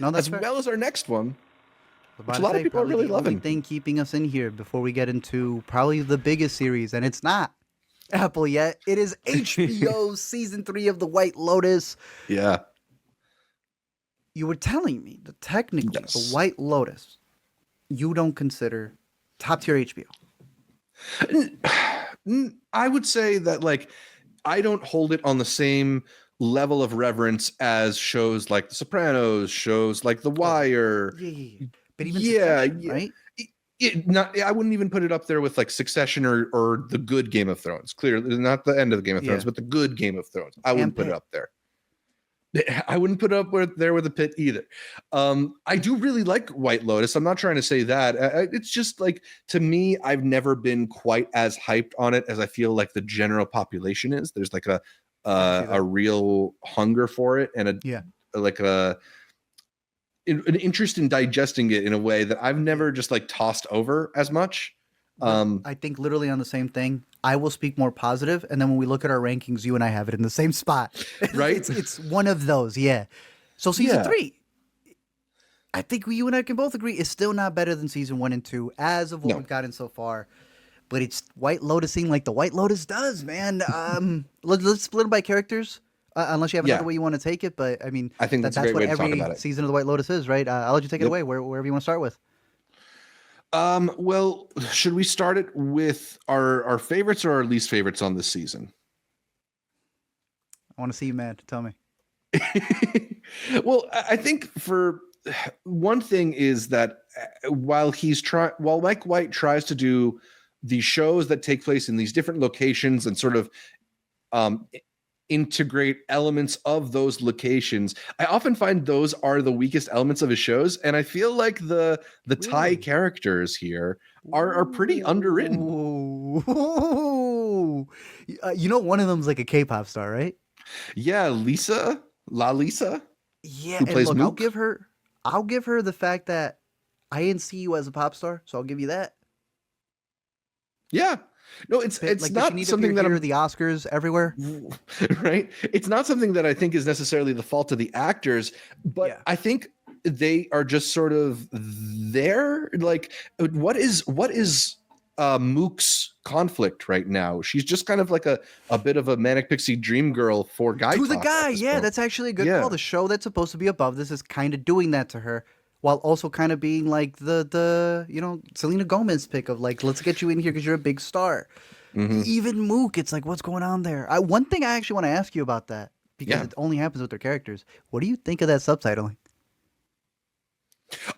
No, that's as fair. well as our next one, I'm which about a to lot of say, people are probably really the only loving. thing keeping us in here before we get into probably the biggest series, and it's not Apple yet. It is HBO's season 3 of The White Lotus. Yeah. You were telling me that technically The Yes. White Lotus you don't consider top tier HBO. I would say that like I don't hold it on the same level of reverence as shows like The Sopranos, shows like The Oh, Wire. yeah. But even Yeah, Succession, yeah. right? Not I wouldn't even put it up there with like Succession or the good Game of Thrones. Clearly not the end of the Game of Thrones, Yeah. but the good Game of Thrones. I And wouldn't put it Pitt. up there. I wouldn't put it up there with the Pit either. I do really like White Lotus. I'm not trying to say that. It's just like to me, I've never been quite as hyped on it as I feel like the general population is. There's like I can see a that. real hunger for it and Yeah. like an interest in digesting it in a way that I've never just like tossed over as much. I think literally on the same thing. I will speak more positive, and then when we look at our rankings, you and I have it in the same spot. Right? It's one of those, yeah. So season Yeah. 3, I think you and I can both agree, is still not better than season 1 and 2 as of what No. we've gotten so far. But it's White Lotusing like the White Lotus does, man. Let's split them by characters, unless you have another Yeah. way you want to take it. But I mean, I think that's a that's great what way to talk every about it. season of the White Lotus is, right? I'll let you take it Yep. away wherever you want to start with. Well, should we start it with our favorites or our least favorites on this season? I want to see you mad. Tell me. Well, I think for one thing is that while Mike White tries to do the shows that take place in these different locations and sort of um, integrate elements of those locations, I often find those are the weakest elements of his shows, and I feel like the Thai Really? characters here are pretty underwritten. Ooh. You know, one of them's like a K-pop star, right? Yeah, Lisa, Yeah, who and plays look, Mook. I'll give her the fact that I didn't see you as a pop star, so I'll give you that. Yeah. No, But it's like, does she not need to appear something that here, I'm the Oscars, everywhere? right. It's not something that I think is necessarily the fault of the actors, but Yeah. I think they are just sort of there. Like, what is Mook's conflict right now? She's just kind of like a bit of a manic pixie dream girl for guy To the talk guy, at this yeah, point. that's actually a good call. Yeah. The show that's supposed to be above this is kind of doing that to her, while also kind of being like the Selena Gomez pick of like, let's get you in here because you're a big star. Hmm. Even Mook, it's like, what's going on there? One thing I actually want to ask you about that because Yeah. it only happens with their characters. What do you think of that subtitling?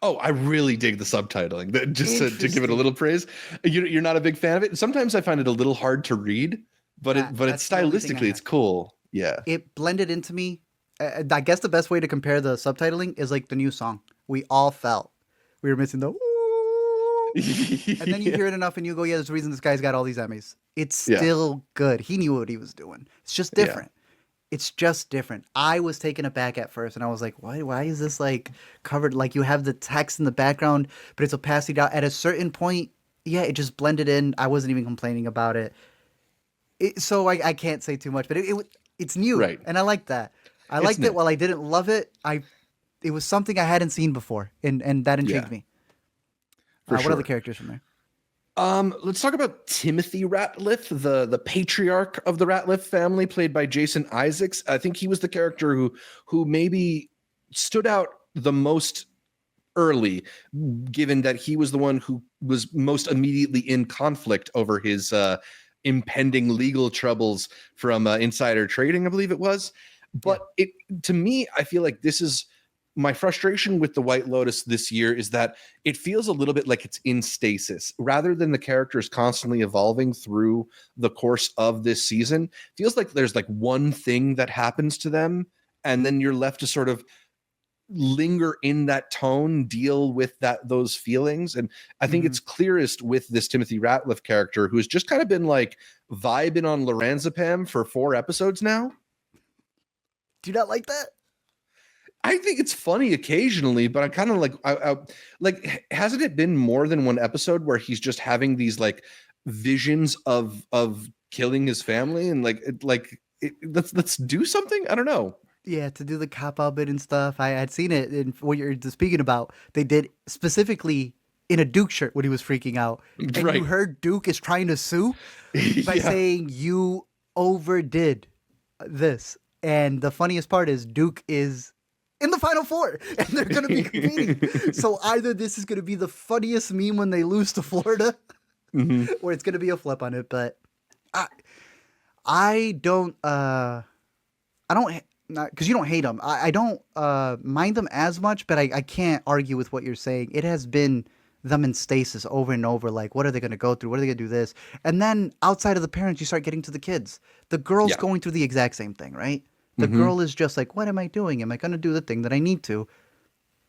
Oh, I really dig the subtitling. Just to give it a Interesting. little praise. You're not a big fan of it. Sometimes I find it a little hard to read, but it's That's the only thing I stylistically it's have. cool. Yeah. It blended into me. I guess the best way to compare the subtitling is like the new song. We all felt we were missing the "Ooh," and then you Yeah. hear it enough and you go, yeah, there's a reason this guy's got all these Emmys. It's Yeah. still good. He knew what he was doing. It's just Yeah. different. It's just different. I was taken aback at first and I was like, why is this like covered? Like you have the text in the background, but it's opacified out. At a certain point, yeah, it just blended in. I wasn't even complaining about it. So I can't say too much, but it's new Right. and I like that. I It's liked it new. while I didn't love it. It was something I hadn't seen before, and that intrigued Yeah, me. for What other sure. characters from there? Let's talk about Timothy Ratliff, the patriarch of the Ratliff family, played by Jason Isaacs. I think he was the character who maybe stood out the most early, given that he was the one who was most immediately in conflict over his impending legal troubles from insider trading, I believe it was. Yeah. But it to me, I feel like this is my frustration with the White Lotus this year is that it feels a little bit like it's in stasis rather than the characters constantly evolving through the course of this season. Feels like there's like one thing that happens to them and then you're left to sort of linger in that tone, deal with those feelings. And I think Hmm. it's clearest with this Timothy Ratliff character who's just kind of been like vibing on Lorazepam for 4 episodes now. Do you not like that? I think it's funny occasionally, but I kind of like hasn't it been more than one episode where he's just having these like visions of killing his family and let's do something? I don't know. Yeah, to do the cop out bit and stuff. I had seen it in what you're speaking about. They did specifically in a Duke shirt when he was freaking out. And you Right. heard Duke is trying to sue by Yeah. saying you overdid this. And the funniest part is Duke is in the final four and they're going to be competing. So either this is going to be the funniest meme when they lose to Florida Hmm. or it's going to be a flip on it. But I, I don't, I don't, not because you don't hate them. I don't mind them as much, but I can't argue with what you're saying. It has been them in stasis over and over. Like, what are they going to go through? What are they going to do this? And then outside of the parents, you start getting to the kids. The girl's Yeah. going through the exact same thing, right? The Hmm. girl is just like, what am I doing? Am I going to do the thing that I need to?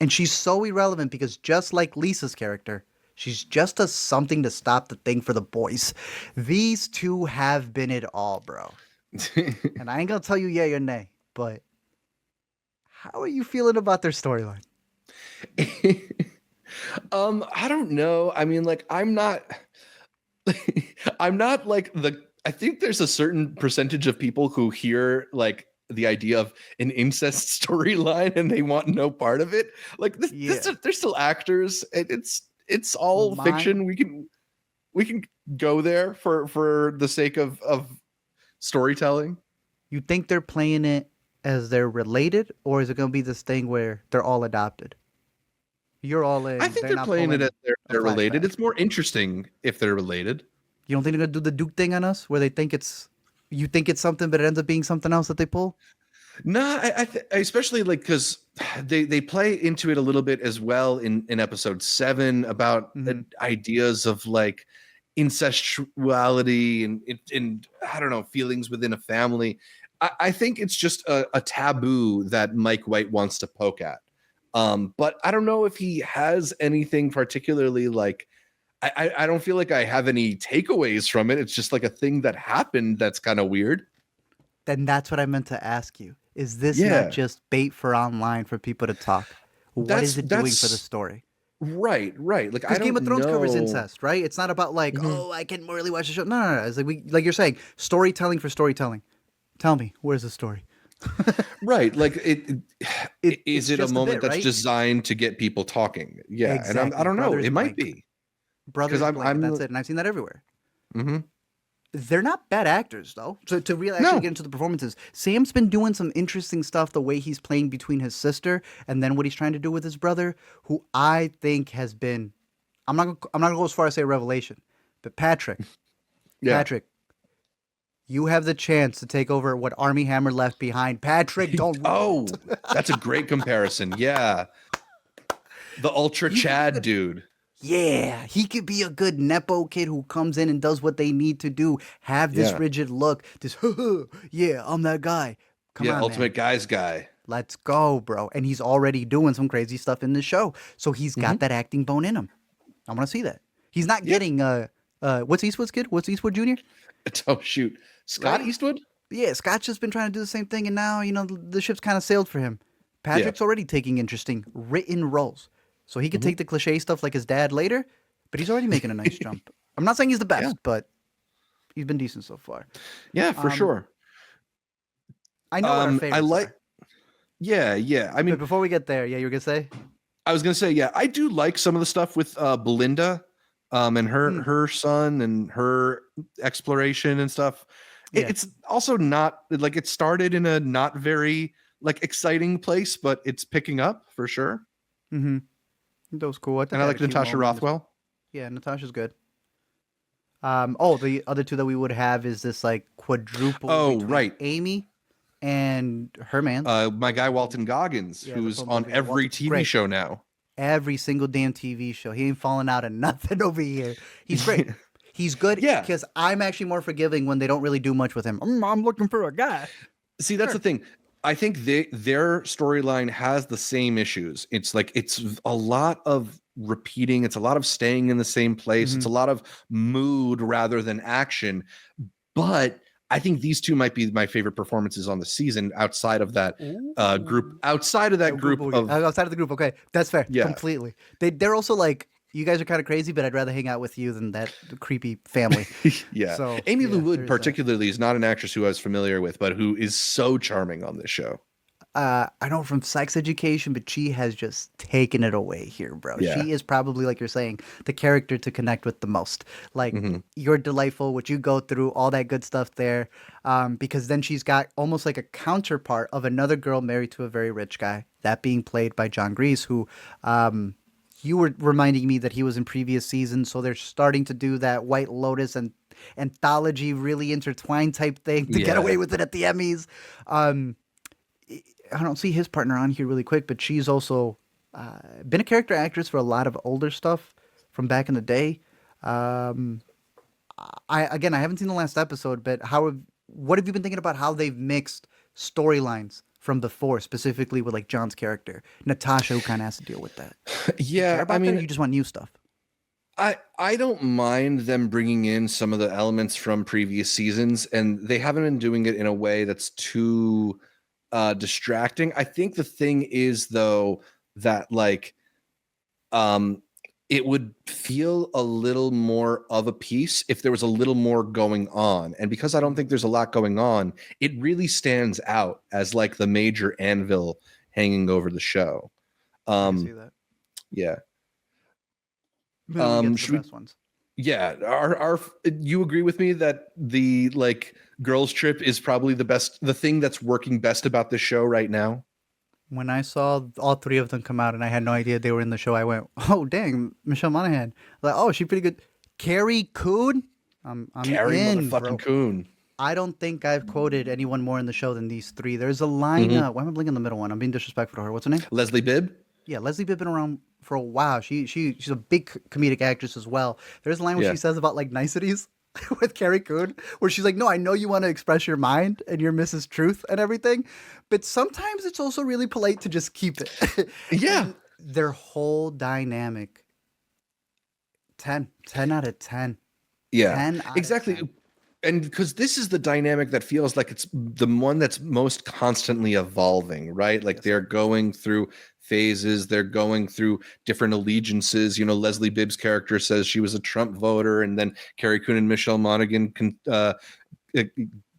And she's so irrelevant because just like Lisa's character, she's just a something to stop the thing for the boys. These two have been it all, bro. And I ain't gonna tell you yay or nay, but how are you feeling about their storyline? I don't know. I mean, like, I'm not I'm not like I think there's a certain percentage of people who hear like the idea of an incest storyline and they want no part of it. Like Yeah, they're still actors. It's all my fiction. We can go there for the sake of storytelling. you think they're playing it as they're related, or is it gonna be this thing where they're all adopted? You're all I in. think They're they're not playing it as pulling a they're related. flashback. It's more interesting if they're related. You don't think they're gonna do the Duke thing on us, where they think you think it's something, but it ends up being something else that they pull? No, especially like because they play into it a little bit as well in episode 7 about Mm-hmm. ideas of like incestuality and I don't know, feelings within a family. I think it's just a taboo that Mike White wants to poke at. But I don't know if he has anything particularly like I don't feel like I have any takeaways from it. It's just like a thing that happened that's kind of weird. Then that's what I meant to ask you. Is this not Yeah. just bait for online for people to talk? What That's is it doing for the that's story? right. Like I Because Game don't of Thrones covers know. incest, right? It's not about like, Mhm. oh, I can really watch the show. No. It's like like you're saying, storytelling for storytelling. Tell me, where's the story? Right. Like is It's it a just a moment bit, that's right? designed to get people talking? Yeah. And I Exactly. don't know. Brothers It might blink. be because Brothers blink, and that's it. And I've seen that everywhere. mhm. They're not bad actors, though. To really actually get No. into the performances, Sam's been doing some interesting stuff. The way he's playing between his sister and then what he's trying to do with his brother, who I think has been. I'm not gonna go as far as say revelation, but Yeah. Patrick, you have the chance to take over what Army Hammer left behind. Patrick, don't ruin Oh, that's a great comparison. Yeah. The Ultra it. He could be Chad good. dude. Yeah, he could be a good nepo kid who comes in and does what they need to do. Have this Yeah. rigid look. This, yeah, I'm that guy. Come Yeah. on, man. Ultimate Guys guy. Let's go, bro. And he's already doing some crazy stuff in the show. So he's got Mhm. that acting bone in him. I want to see that. He's not Yeah. getting what's Eastwood's kid? What's Eastwood Jr.? Oh shoot. Scott Right? Eastwood? Yeah, Scott's just been trying to do the same thing and now, the ship's kind of sailed for him. Yeah. Patrick's already taking interesting written roles. So he could Mhm. take the cliche stuff like his dad later, but he's already making a nice jump. I'm not saying he's the Yeah. best, but he's been decent so far. Yeah, for Um, sure. I know what our I favorites like are. yeah. I But mean, before we get there, yeah, you were gonna say? I was gonna say, yeah, I do like some of the stuff with Belinda, and Hmm, her son and her exploration and stuff. yeah. It's also not like it started in a not very like exciting place, but it's picking up for sure. Mm-hmm. That was cool. I thought And I they had like a cute Natasha moment in this. Rothwell. Yeah, Natasha's good. The other two that we would have is this like quadruple Oh, between right. Amy and her man. My guy Walton Goggins, Yeah, the who's film on movie. every Walton, TV great. show now. Every single damn TV show. He ain't falling out of nothing over here. He's great. He's good Yeah. because I'm actually more forgiving when they don't really do much with him. I'm looking for a guy. See, that's Sure. the thing. I think their storyline has the same issues. It's like it's a lot of repeating. It's a lot of staying in the same place. It's Mhm. a lot of mood rather than action. But I think these two might be my favorite performances on the season outside of that group. Ooh. Outside of that Oh, group of outside of the group. Okay, that's fair. yeah, Completely. They're also like you guys are kind of crazy, but I'd rather hang out with you than that creepy family. yeah. So Amy yeah, Lou Wood there's that. particularly is not an actress who I was familiar with, but who is so charming on this show. I know from Sex Education, but she has just taken it away here, bro. Yeah. She is probably, like you're saying, the character to connect with the most. Like, Hmm. you're delightful, what you go through, all that good stuff there. Because then she's got almost like a counterpart of another girl married to a very rich guy, that being played by John Grease, who you were reminding me that he was in previous seasons, so they're starting to do that White Lotus and anthology really intertwined type thing to get Yeah. away with it at the Emmys. Um, I don't see his partner on here really quick, but she's also been a character actress for a lot of older stuff from back in the day. Um, I haven't seen the last episode, but what have you been thinking about how they've mixed storylines from before, specifically with like John's character, Natasha, who kind of has to deal with that? You care Yeah, I about that, or mean, you just want new stuff? I don't mind them bringing in some of the elements from previous seasons, and they haven't been doing it in a way that's too distracting. I think the thing is though that like um it would feel a little more of a piece if there was a little more going on. And because I don't think there's a lot going on, it really stands out as like the major anvil hanging over the show. I can see Um that. yeah. But then we get to the Should we best ones. Yeah, our you agree with me that the like girls trip is probably the thing that's working best about this show right now? When I saw all three of them come out and I had no idea they were in the show, I went, "Oh dang, Michelle Monaghan!" Like, oh, she's pretty good. Carrie Coon, I'm Carrie in, motherfucking bro. Coon. I don't think I've quoted anyone more in the show than these three. There's a line. Hmm. Why am I blinking the middle one? I'm being disrespectful to her. What's her name? Leslie Bibb. Yeah, Leslie Bibb been around for a while. She's a big comedic actress as well. There's a line where Yeah. she says about like niceties with Carrie Coon, where she's like, "No, I know you want to express your mind and your Mrs. Truth and everything, but sometimes it's also really polite to just keep it." Yeah. And their whole dynamic, 10 out of 10, Yeah. 10 out of Exactly. 10. And because this is the dynamic that feels like it's the one that's most constantly evolving, right? Like Yes, they're sir. going through phases, they're going through different allegiances. You know, Leslie Bibb's character says she was a Trump voter, and then Carrie Coon and Michelle Monaghan can uh,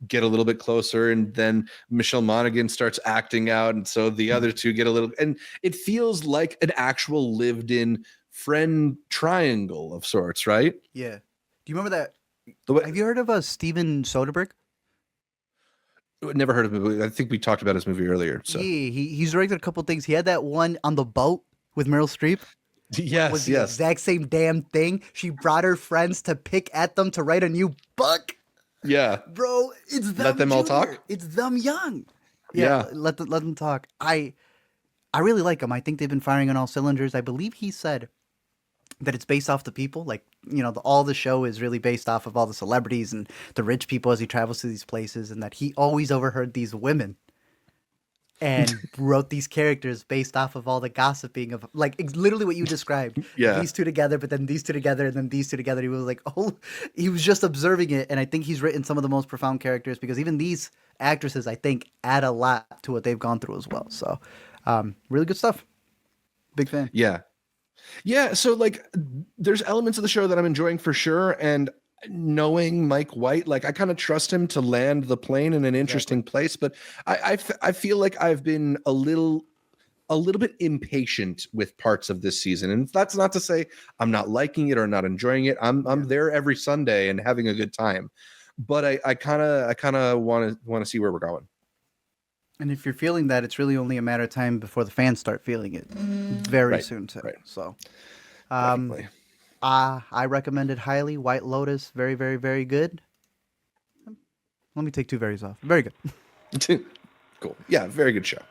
get a little bit closer, and then Michelle Monaghan starts acting out, and so the other two get a little, and it feels like an actual lived-in friend triangle of sorts, right? Yeah. Do you remember that? The way, Have you heard of Steven Soderbergh? never heard of him. I think we talked about his movie earlier. So Yeah, he's directed a couple things. He had that one on the boat with Meryl Streep, where it was yes, the yes, exact same damn thing. She brought her friends to pick at them to write a new book. yeah. Bro, it's them Let them all junior. talk. It's them young. Yeah, Yeah. let them talk. I really like them. I think they've been firing on all cylinders. I believe he said that it's based off the people. Like, all the show is really based off of all the celebrities and the rich people as he travels to these places, and that he always overheard these women and wrote these characters based off of all the gossiping of like literally what you described. Yeah. These two together, but then these two together, and then these two together. He was like, oh, he was just observing it, and I think he's written some of the most profound characters because even these actresses, I think, add a lot to what they've gone through as well. So, really good stuff. Big fan. Yeah. Yeah. So like there's elements of the show that I'm enjoying for sure. And knowing Mike White, like I kind of trust him to land the plane in an Exactly. interesting place. But I feel like I've been a little bit impatient with parts of this season. And that's not to say I'm not liking it or not enjoying it. Yeah. I'm there every Sunday and having a good time. But I kind of want to see where we're going. And if you're feeling that, it's really only a matter of time before the fans start feeling it very Right. soon too. Right. So, um, Definitely. I recommend it highly. White Lotus, very, very, very good. Let me take two verys off. Very good. Cool. Yeah. Very good show.